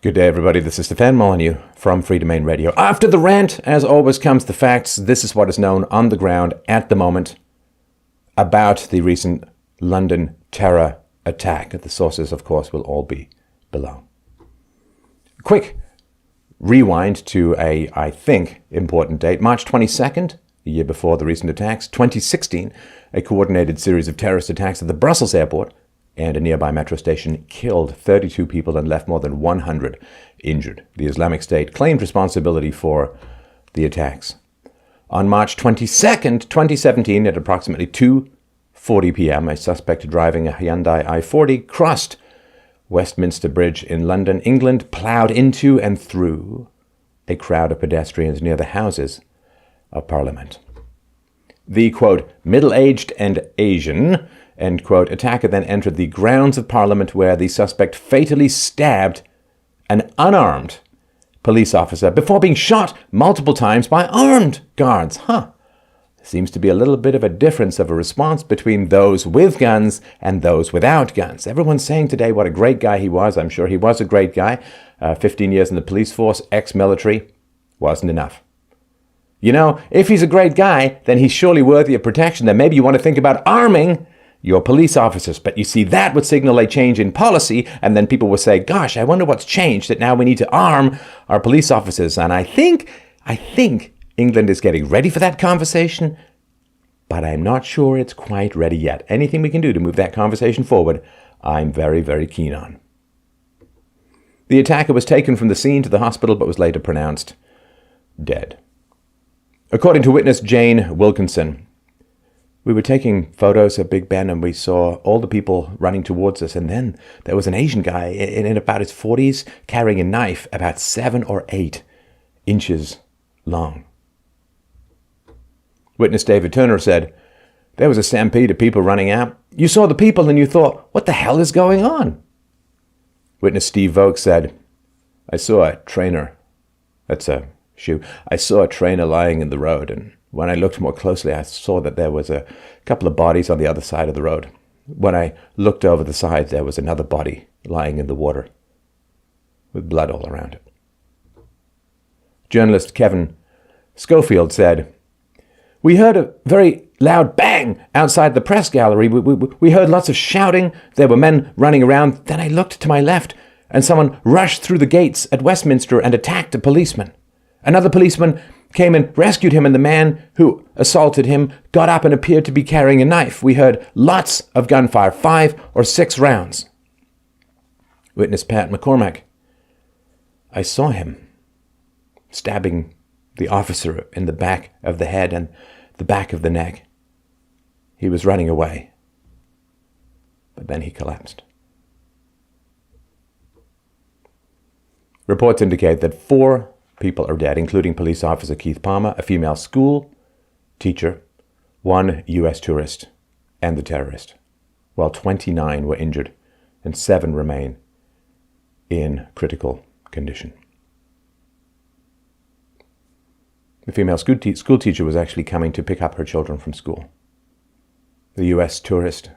Good day, everybody. This is Stefan Molyneux from Free Domain Radio. After the rant, as always, comes the facts. This is what is known on the ground at the moment about the recent London terror attack. The sources, of course, will all be below. Quick rewind to I think, important date. March 22nd, the year before the recent attacks. 2016, a coordinated series of terrorist attacks at the Brussels airport and a nearby metro station killed 32 people and left more than 100 injured. The Islamic State claimed responsibility for the attacks. On March 22nd, 2017, at approximately 2:40 p.m., a suspect driving a Hyundai i40 crossed Westminster Bridge in London, England, plowed into and through a crowd of pedestrians near the Houses of Parliament. The, quote, middle-aged and Asian, end quote, attacker then entered the grounds of Parliament where the suspect fatally stabbed an unarmed police officer before being shot multiple times by armed guards. Seems to be a little bit of a difference of a response between those with guns and those without guns. Everyone's saying today what a great guy he was. I'm sure he was a great guy. 15 years in the police force, ex-military, wasn't enough. You know, if he's a great guy, then he's surely worthy of protection. Then maybe you want to think about arming your police officers. But you see, that would signal a change in policy, and then people would say, gosh, I wonder what's changed that now we need to arm our police officers. And I think England is getting ready for that conversation, but I'm not sure it's quite ready yet. Anything we can do to move that conversation forward, I'm very, very keen on. The attacker was taken from the scene to the hospital, but was later pronounced dead. According to witness Jane Wilkinson, we were taking photos of Big Ben and we saw all the people running towards us. And then there was an Asian guy in about his 40s carrying a knife about 7 or 8 inches long. Witness David Turner said, there was a stampede of people running out. You saw the people and you thought, what the hell is going on? Witness Steve Vogt said, I saw a trainer. That's a shoe. I saw a trainer lying in the road, and when I looked more closely, I saw that there was a couple of bodies on the other side of the road. When I looked over the side, there was another body lying in the water with blood all around it. Journalist Kevin Schofield said, we heard a very loud bang outside the press gallery. We heard lots of shouting. There were men running around. Then I looked to my left, and someone rushed through the gates at Westminster and attacked a policeman. Another policeman came and rescued him, and the man who assaulted him got up and appeared to be carrying a knife. We heard lots of gunfire, 5 or 6 rounds. Witness Pat McCormack, I saw him stabbing the officer in the back of the head and the back of the neck. He was running away, but then he collapsed. Reports indicate that 4 people are dead, including police officer Keith Palmer, a female school teacher, 1 U.S. tourist, and the terrorist, while 29 were injured and 7 remain in critical condition. The female school teacher was actually coming to pick up her children from school. The U.S. tourist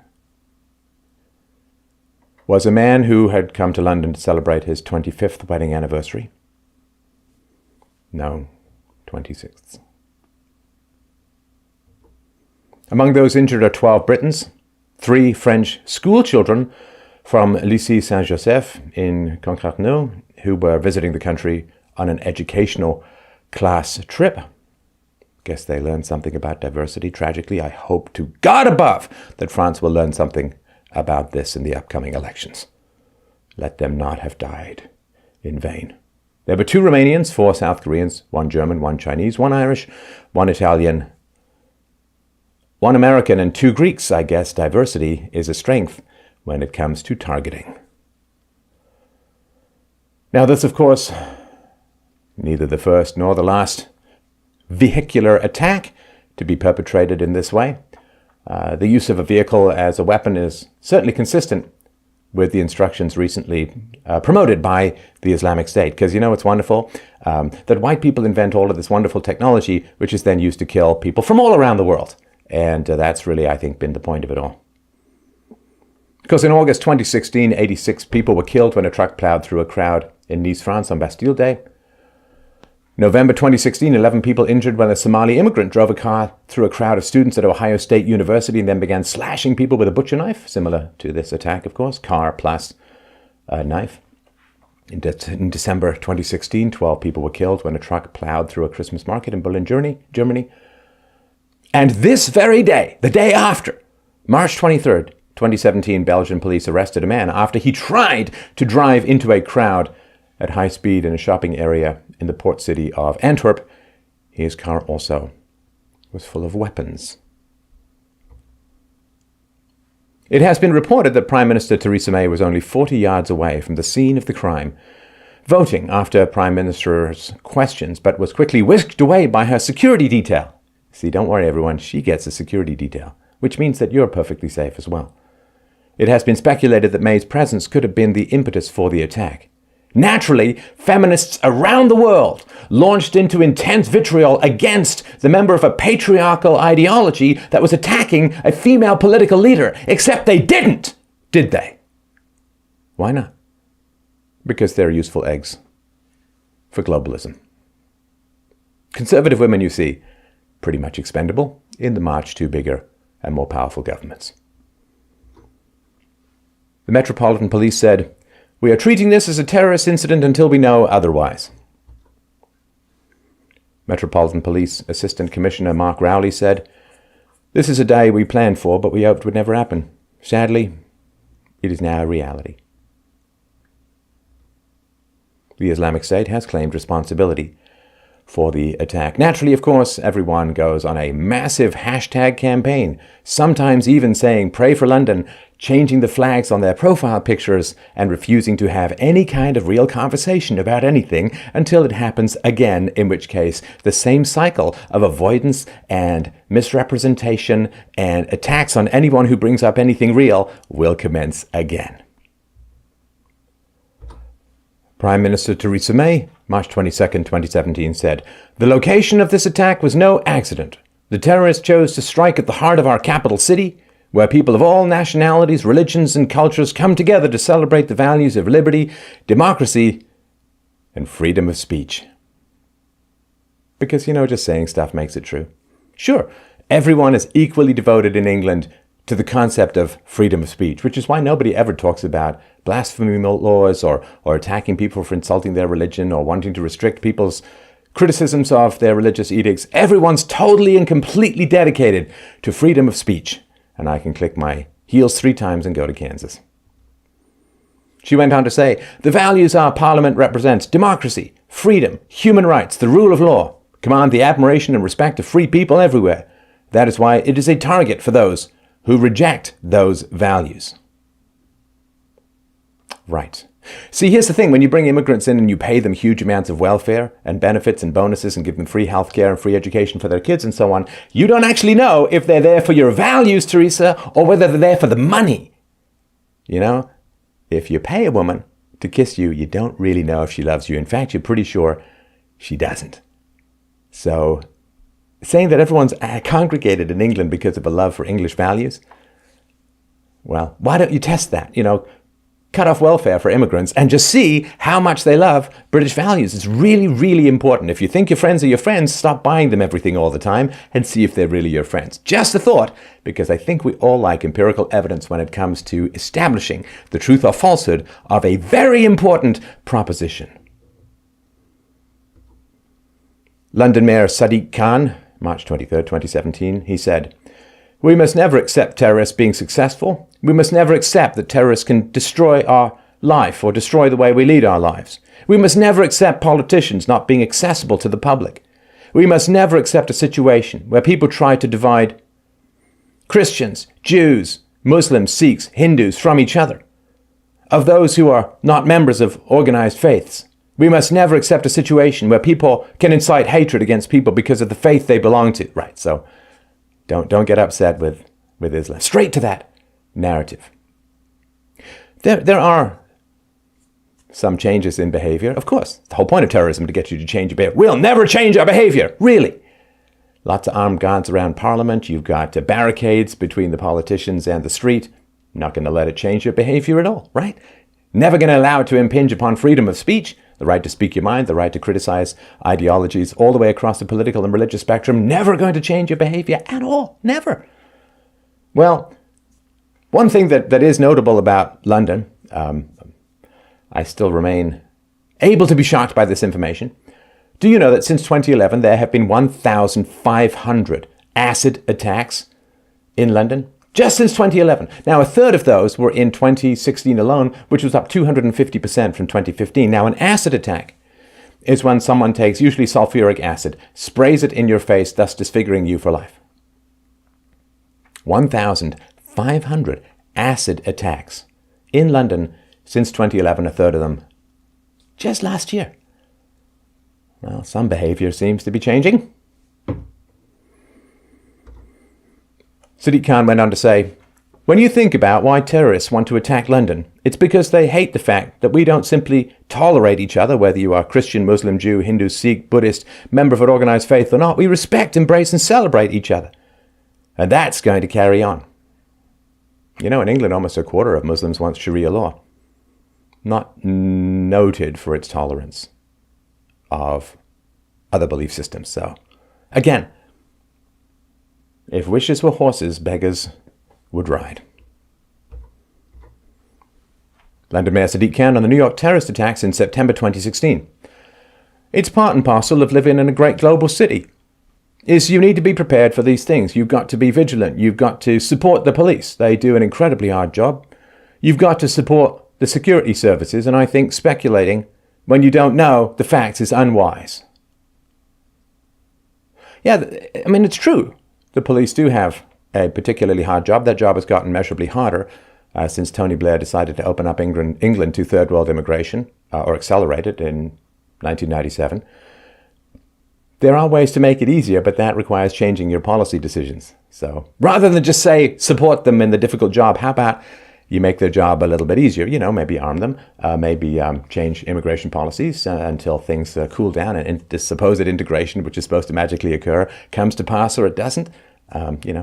was a man who had come to London to celebrate his 25th wedding anniversary. No, 26th. Among those injured are 12 Britons, 3 French school children from Lycée Saint-Joseph in Concarneau who were visiting the country on an educational class trip. Guess they learned something about diversity. Tragically, I hope to God above that France will learn something about this in the upcoming elections. Let them not have died in vain. There were 2 Romanians, 4 South Koreans, 1 German, 1 Chinese, 1 Irish, 1 Italian, 1 American, and 2 Greeks. I guess diversity is a strength when it comes to targeting. Now this, of course, neither the first nor the last vehicular attack to be perpetrated in this way. The use of a vehicle as a weapon is certainly consistent with the instructions recently promoted by the Islamic State. Because you know what's wonderful? That white people invent all of this wonderful technology, which is then used to kill people from all around the world. And that's really, I think, been the point of it all. Because in August 2016, 86 people were killed when a truck plowed through a crowd in Nice, France on Bastille Day. November 2016, 11 people injured when a Somali immigrant drove a car through a crowd of students at Ohio State University and then began slashing people with a butcher knife, similar to this attack, of course, car plus knife. In December 2016, 12 people were killed when a truck plowed through a Christmas market in Berlin, Germany. And this very day, the day after, March 23rd, 2017, Belgian police arrested a man after he tried to drive into a crowd at high speed in a shopping area in the port city of Antwerp. His car also was full of weapons. It has been reported that Prime Minister Theresa May was only 40 yards away from the scene of the crime, voting after Prime Minister's questions, but was quickly whisked away by her security detail. See, don't worry everyone, she gets a security detail, which means that you're perfectly safe as well. It has been speculated that May's presence could have been the impetus for the attack. Naturally, feminists around the world launched into intense vitriol against the member of a patriarchal ideology that was attacking a female political leader, except they didn't, did they? Why not? Because they're useful eggs for globalism. Conservative women, you see, pretty much expendable in the march to bigger and more powerful governments. The Metropolitan Police said, "We are treating this as a terrorist incident until we know otherwise." Metropolitan Police Assistant Commissioner Mark Rowley said, "This is a day we planned for, but we hoped would never happen. Sadly, it is now a reality." The Islamic State has claimed responsibility for the attack. Naturally, of course, everyone goes on a massive hashtag campaign, sometimes even saying "Pray for London," changing the flags on their profile pictures and refusing to have any kind of real conversation about anything until it happens again, in which case the same cycle of avoidance and misrepresentation and attacks on anyone who brings up anything real will commence again. Prime Minister Theresa May, March 22nd, 2017, said, "The location of this attack was no accident. The terrorists chose to strike at the heart of our capital city, where people of all nationalities, religions, and cultures come together to celebrate the values of liberty, democracy, and freedom of speech." Because, just saying stuff makes it true. Sure, everyone is equally devoted in England to the concept of freedom of speech, which is why nobody ever talks about blasphemy laws or attacking people for insulting their religion or wanting to restrict people's criticisms of their religious edicts. Everyone's totally and completely dedicated to freedom of speech. And I can click my heels 3 times and go to Kansas. She went on to say, "The values our parliament represents: democracy, freedom, human rights, the rule of law, command the admiration and respect of free people everywhere. That is why it is a target for those who reject those values." Right. See, here's the thing. When you bring immigrants in and you pay them huge amounts of welfare and benefits and bonuses and give them free healthcare and free education for their kids and so on, you don't actually know if they're there for your values, Teresa, or whether they're there for the money. If you pay a woman to kiss you, you don't really know if she loves you. In fact, you're pretty sure she doesn't. So saying that everyone's congregated in England because of a love for English values, well, why don't you test that? Cut off welfare for immigrants and just see how much they love British values. It's really, really important. If you think your friends are your friends, stop buying them everything all the time and see if they're really your friends. Just a thought, because I think we all like empirical evidence when it comes to establishing the truth or falsehood of a very important proposition. London Mayor Sadiq Khan, March 23rd, 2017, he said, "We must never accept terrorists being successful. We must never accept that terrorists can destroy our life or destroy the way we lead our lives. We must never accept politicians not being accessible to the public. We must never accept a situation where people try to divide Christians, Jews, Muslims, Sikhs, Hindus from each other, of those who are not members of organized faiths. We must never accept a situation where people can incite hatred against people because of the faith they belong to." Right, so don't get upset with Islam. Straight to that narrative. There are some changes in behavior. Of course, the whole point of terrorism is to get you to change your behavior. We'll never change our behavior, really. Lots of armed guards around Parliament. You've got barricades between the politicians and the street. Not going to let it change your behavior at all, right? Never going to allow it to impinge upon freedom of speech, the right to speak your mind, the right to criticize ideologies all the way across the political and religious spectrum. Never going to change your behavior at all. Never. Well, one thing that is notable about London, I still remain able to be shocked by this information. Do you know that since 2011, there have been 1,500 acid attacks in London? Just since 2011. Now, a third of those were in 2016 alone, which was up 250% from 2015. Now, an acid attack is when someone takes usually sulfuric acid, sprays it in your face, thus disfiguring you for life. 1,500 acid attacks in London since 2011, a third of them just last year. Well, some behavior seems to be changing. Sadiq Khan went on to say, when you think about why terrorists want to attack London, it's because they hate the fact that we don't simply tolerate each other, whether you are Christian, Muslim, Jew, Hindu, Sikh, Buddhist, member of an organized faith or not. We respect, embrace, and celebrate each other. And that's going to carry on. You know, in England, almost a quarter of Muslims want Sharia law. Not noted for its tolerance of other belief systems. So, again, if wishes were horses, beggars would ride. London Mayor Sadiq Khan on the New York terrorist attacks in September 2016. It's part and parcel of living in a great global city. You need to be prepared for these things. You've got to be vigilant. You've got to support the police. They do an incredibly hard job. You've got to support the security services, and I think speculating when you don't know the facts is unwise. Yeah, I mean, it's true. The police do have a particularly hard job. That job has gotten measurably harder since Tony Blair decided to open up England to third world immigration, or accelerate it in 1997. There are ways to make it easier, but that requires changing your policy decisions. So rather than just say support them in the difficult job, how about you make their job a little bit easier? You know, maybe arm them, maybe change immigration policies until things cool down and this supposed integration, which is supposed to magically occur, comes to pass or it doesn't.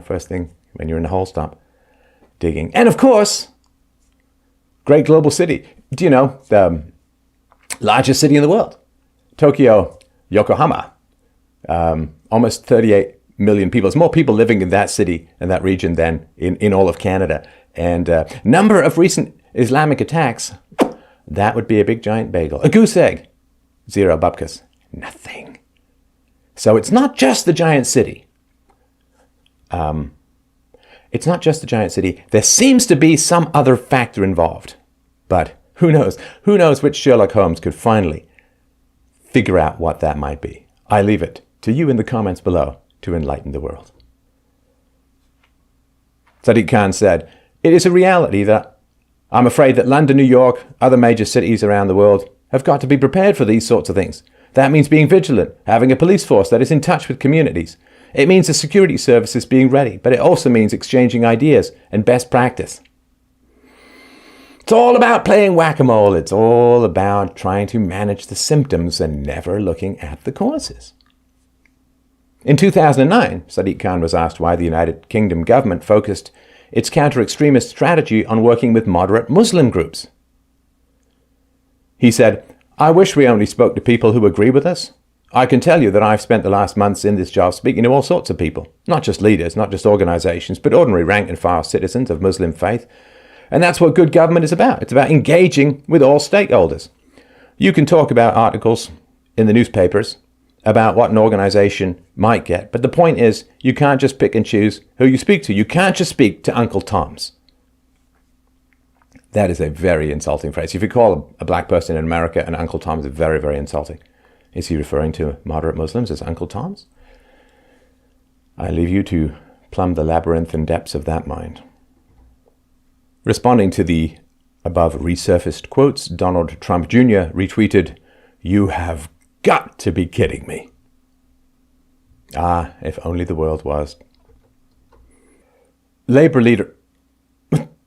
First thing when you're in the hole, stop digging. And of course, great global city. Do you know the largest city in the world? Tokyo, Yokohama. Almost 38 million people. There's more people living in that city and that region than in all of Canada. And number of recent Islamic attacks, that would be a big giant bagel. A goose egg, 0 bupkis, nothing. So it's not just the giant city. It's not just the giant city. There seems to be some other factor involved. But who knows? Who knows which Sherlock Holmes could finally figure out what that might be? I leave it to you in the comments below to enlighten the world. Sadiq Khan said, it is a reality that I'm afraid that London, New York, other major cities around the world have got to be prepared for these sorts of things. That means being vigilant, having a police force that is in touch with communities. It means the security services being ready, but it also means exchanging ideas and best practice. It's all about playing whack-a-mole. It's all about trying to manage the symptoms and never looking at the causes. In 2009, Sadiq Khan was asked why the United Kingdom government focused its counter-extremist strategy on working with moderate Muslim groups. He said, I wish we only spoke to people who agree with us. I can tell you that I've spent the last months in this job speaking to all sorts of people, not just leaders, not just organizations, but ordinary rank and file citizens of Muslim faith. And that's what good government is about. It's about engaging with all stakeholders. You can talk about articles in the newspapers about what an organization might get, but the point is you can't just pick and choose who you speak to. You can't just speak to Uncle Tom's. That is a very insulting phrase. If you call a black person in America an Uncle Tom, it's very, very insulting. Is he referring to moderate Muslims as Uncle Toms? I leave you to plumb the labyrinth and depths of that mind. Responding to the above resurfaced quotes, Donald Trump Jr. retweeted, "You have got to be kidding me." Ah, if only the world was. Labour leader...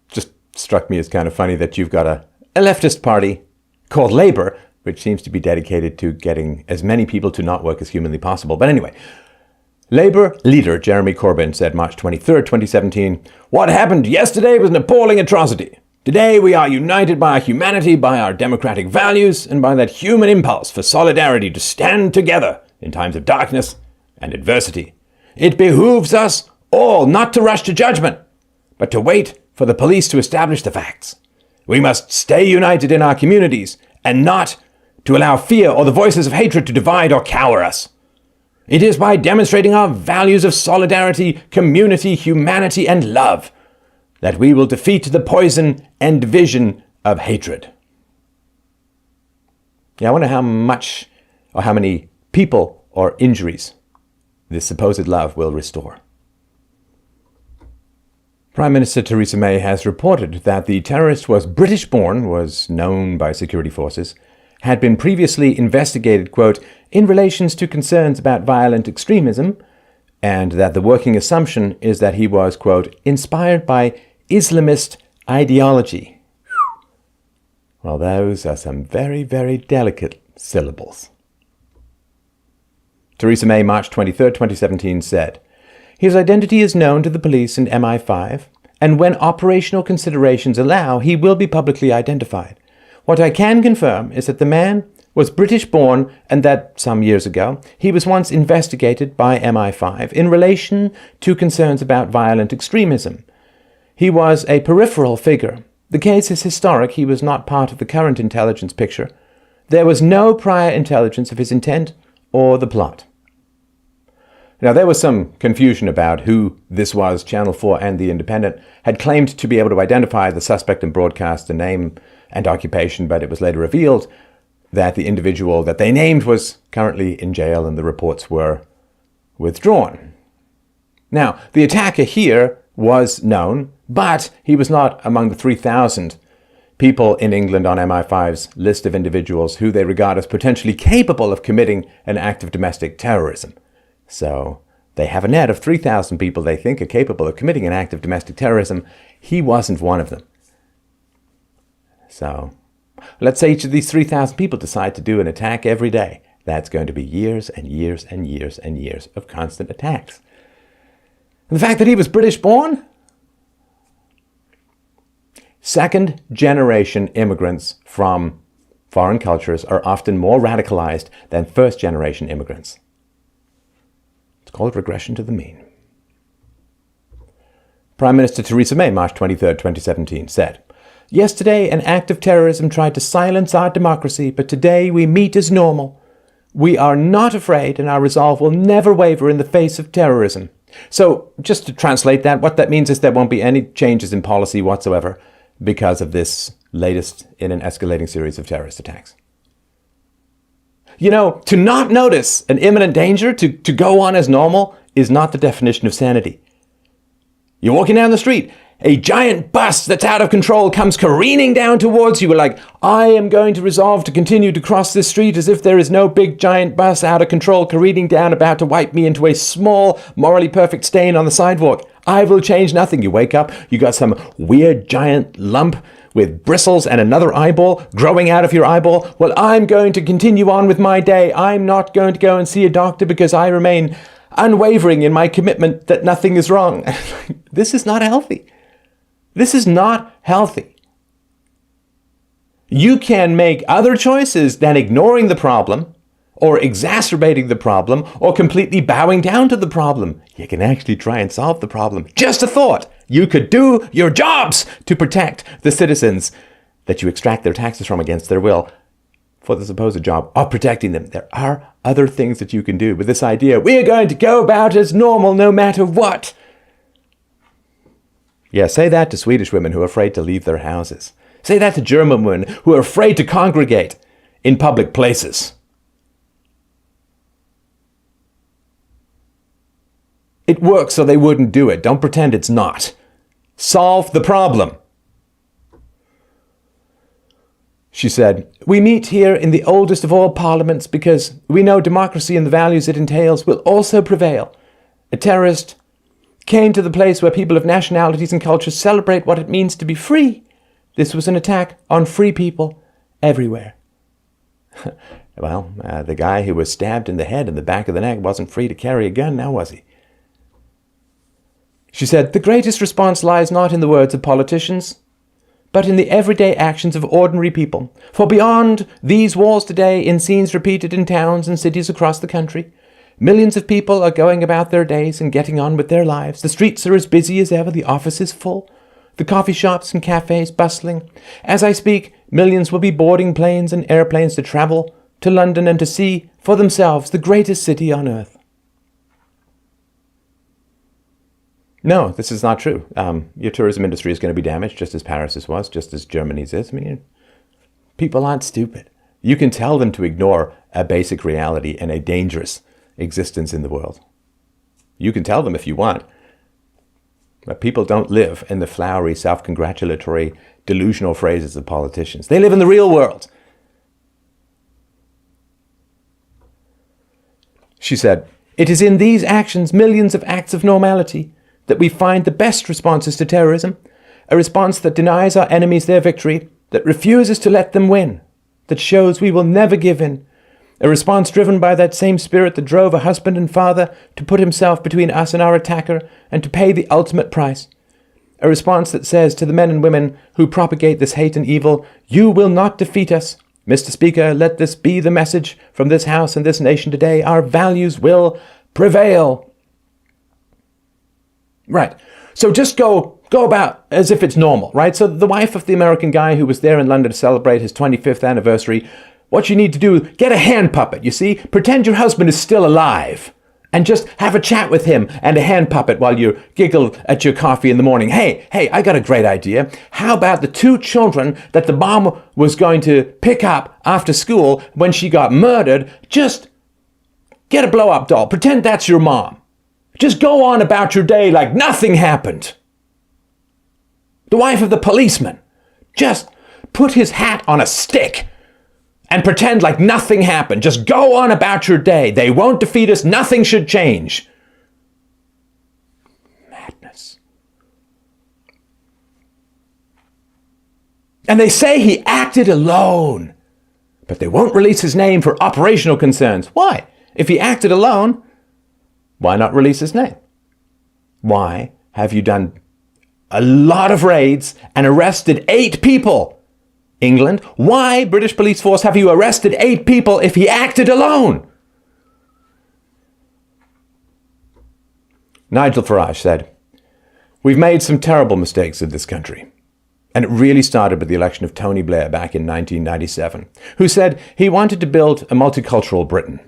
Just struck me as kind of funny that you've got a leftist party called Labour, which seems to be dedicated to getting as many people to not work as humanly possible. But anyway, Labour leader Jeremy Corbyn said March 23rd, 2017, "What happened yesterday was an appalling atrocity. Today we are united by our humanity, by our democratic values, and by that human impulse for solidarity to stand together in times of darkness and adversity. It behooves us all not to rush to judgment, but to wait for the police to establish the facts. We must stay united in our communities and not to allow fear or the voices of hatred to divide or cower us. It is by demonstrating our values of solidarity, community, humanity, and love that we will defeat the poison and division of hatred. Yeah, I wonder how much or how many people or injuries this supposed love will restore. Prime Minister Theresa May has reported that the terrorist was British-born, was known by security forces, had been previously investigated, quote, in relations to concerns about violent extremism, and that the working assumption is that he was, quote, inspired by Islamist ideology. Well, those are some very, very delicate syllables. Theresa May, March 23, 2017, said, his identity is known to the police and MI5, and when operational considerations allow, he will be publicly identified. What I can confirm is that the man was British-born and that, some years ago, he was once investigated by MI5 in relation to concerns about violent extremism. He was a peripheral figure. The case is historic. He was not part of the current intelligence picture. There was no prior intelligence of his intent or the plot. Now, there was some confusion about who this was. Channel 4 and The Independent had claimed to be able to identify the suspect and broadcast the name and occupation, but it was later revealed that the individual that they named was currently in jail and the reports were withdrawn. Now, the attacker here was known, but he was not among the 3,000 people in England on MI5's list of individuals who they regard as potentially capable of committing an act of domestic terrorism. So they have a net of 3,000 people they think are capable of committing an act of domestic terrorism. He wasn't one of them. So let's say each of these 3,000 people decide to do an attack every day. That's going to be years and years and years and years of constant attacks. And the fact that he was British-born? Second-generation immigrants from foreign cultures are often more radicalized than first-generation immigrants. It's called regression to the mean. Prime Minister Theresa May, March 23, 2017, said, yesterday, an act of terrorism tried to silence our democracy, but today we meet as normal. We are not afraid, and our resolve will never waver in the face of terrorism. So, just to translate that, what that means is there won't be any changes in policy whatsoever because of this latest in an escalating series of terrorist attacks. You know, to not notice an imminent danger, to go on as normal, is not the definition of sanity. You're walking down the street, a giant bus that's out of control comes careening down towards you. You're like, I am going to resolve to continue to cross this street as if there is no big giant bus out of control careening down about to wipe me into a small, morally perfect stain on the sidewalk. I will change nothing. You wake up, you got some weird giant lump with bristles and another eyeball growing out of your eyeball. Well, I'm going to continue on with my day. I'm not going to go and see a doctor because I remain unwavering in my commitment that nothing is wrong. This is not healthy. This is not healthy. You can make other choices than ignoring the problem or exacerbating the problem or completely bowing down to the problem. You can actually try and solve the problem. Just a thought. You could do your jobs to protect the citizens that you extract their taxes from against their will for the supposed job of protecting them. There are other things that you can do. But this idea, we're going to go about as normal no matter what. Yeah, say that to Swedish women who are afraid to leave their houses. Say that to German women who are afraid to congregate in public places. It works, so they wouldn't do it. Don't pretend it's not. Solve the problem. She said, we meet here in the oldest of all parliaments because we know democracy and the values it entails will also prevail. A terrorist came to the place where people of nationalities and cultures celebrate what it means to be free. This was an attack on free people everywhere. Well, the guy who was stabbed in the head and the back of the neck wasn't free to carry a gun, now was he? She said, the greatest response lies not in the words of politicians, but in the everyday actions of ordinary people. For beyond these walls today, in scenes repeated in towns and cities across the country, millions of people are going about their days and getting on with their lives. The streets are as busy as ever, the office is full, the coffee shops and cafes bustling. As I speak, millions will be boarding planes and airplanes to travel to London and to see for themselves the greatest city on earth. No, this is not true. Your tourism industry is going to be damaged, just as Paris's was, just as Germany's is. I mean, people aren't stupid. You can tell them to ignore a basic reality and a dangerous existence in the world. You can tell them if you want. But people don't live in the flowery, self-congratulatory, delusional phrases of politicians. They live in the real world. She said, "It is in these actions, millions of acts of normality, that we find the best responses to terrorism, a response that denies our enemies their victory, that refuses to let them win, that shows we will never give in, a response driven by that same spirit that drove a husband and father to put himself between us and our attacker and to pay the ultimate price, a response that says to the men and women who propagate this hate and evil, 'You will not defeat us.' Mr. Speaker, let this be the message from this House and this nation today. Our values will prevail." Right. So just go about as if it's normal, right? So the wife of the American guy who was there in London to celebrate his 25th anniversary, what you need to do, get a hand puppet, you see? Pretend your husband is still alive and just have a chat with him and a hand puppet while you giggle at your coffee in the morning. Hey, I got a great idea. How about the two children that the mom was going to pick up after school when she got murdered? Just get a blow-up doll. Pretend that's your mom. Just go on about your day like nothing happened. The wife of the policeman, just put his hat on a stick and pretend like nothing happened. Just go on about your day. They won't defeat us. Nothing should change. Madness. And they say he acted alone, but they won't release his name for operational concerns. Why? If he acted alone, why not release his name? Why have you done a lot of raids and arrested 8 people? England, why, British police force, have you arrested 8 people if he acted alone? Nigel Farage said, "We've made some terrible mistakes in this country." And it really started with the election of Tony Blair back in 1997, who said he wanted to build a multicultural Britain.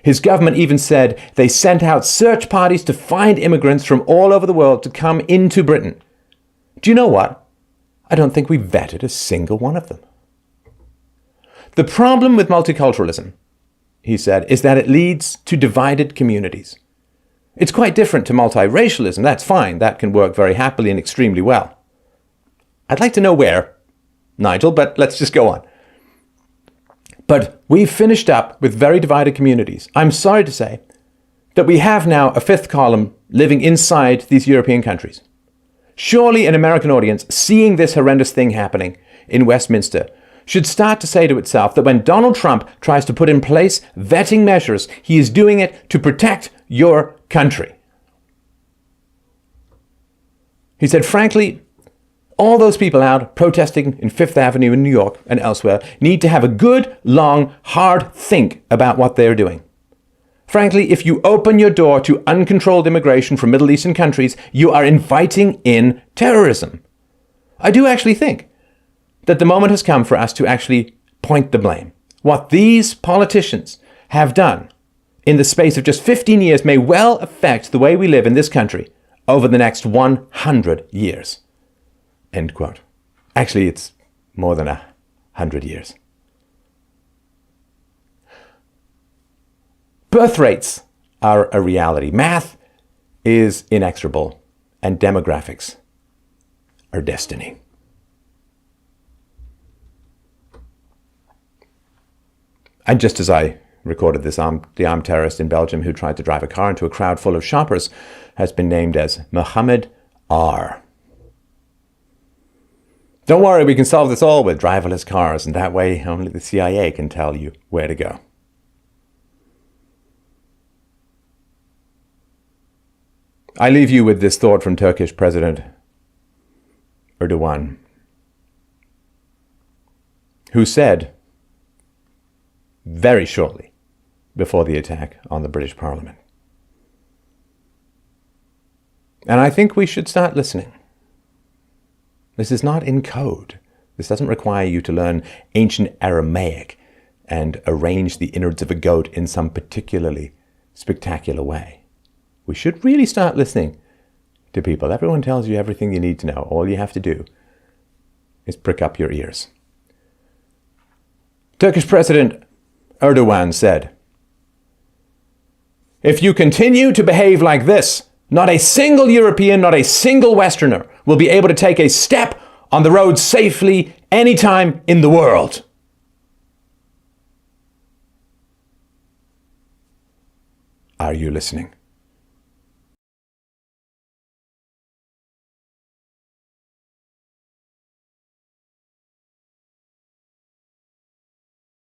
His government even said they sent out search parties to find immigrants from all over the world to come into Britain. Do you know what? I don't think we vetted a single one of them. The problem with multiculturalism, he said, is that it leads to divided communities. It's quite different to multiracialism. That's fine. That can work very happily and extremely well. I'd like to know where, Nigel, but let's just go on. But we've finished up with very divided communities. I'm sorry to say that we have now a 5th column living inside these European countries. Surely an American audience seeing this horrendous thing happening in Westminster should start to say to itself that when Donald Trump tries to put in place vetting measures, he is doing it to protect your country. He said, frankly, all those people out protesting in Fifth Avenue in New York and elsewhere need to have a good, long, hard think about what they're doing. Frankly, if you open your door to uncontrolled immigration from Middle Eastern countries, you are inviting in terrorism. I do actually think that the moment has come for us to actually point the blame. What these politicians have done in the space of just 15 years may well affect the way we live in this country over the next 100 years. End quote. Actually, it's more than 100 years. Birth rates are a reality. Math is inexorable, and demographics are destiny. And just as I recorded this, the armed terrorist in Belgium who tried to drive a car into a crowd full of shoppers has been named as Mohammed R. Don't worry, we can solve this all with driverless cars, and that way only the CIA can tell you where to go. I leave you with this thought from Turkish President Erdogan. who said very shortly before the attack on the British Parliament. And I think we should start listening. This is not in code. This doesn't require you to learn ancient Aramaic and arrange the innards of a goat in some particularly spectacular way. We should really start listening to people. Everyone tells you everything you need to know. All you have to do is prick up your ears. Turkish President Erdogan said, "If you continue to behave like this, not a single European, not a single Westerner will be able to take a step on the road safely anytime in the world." Are you listening?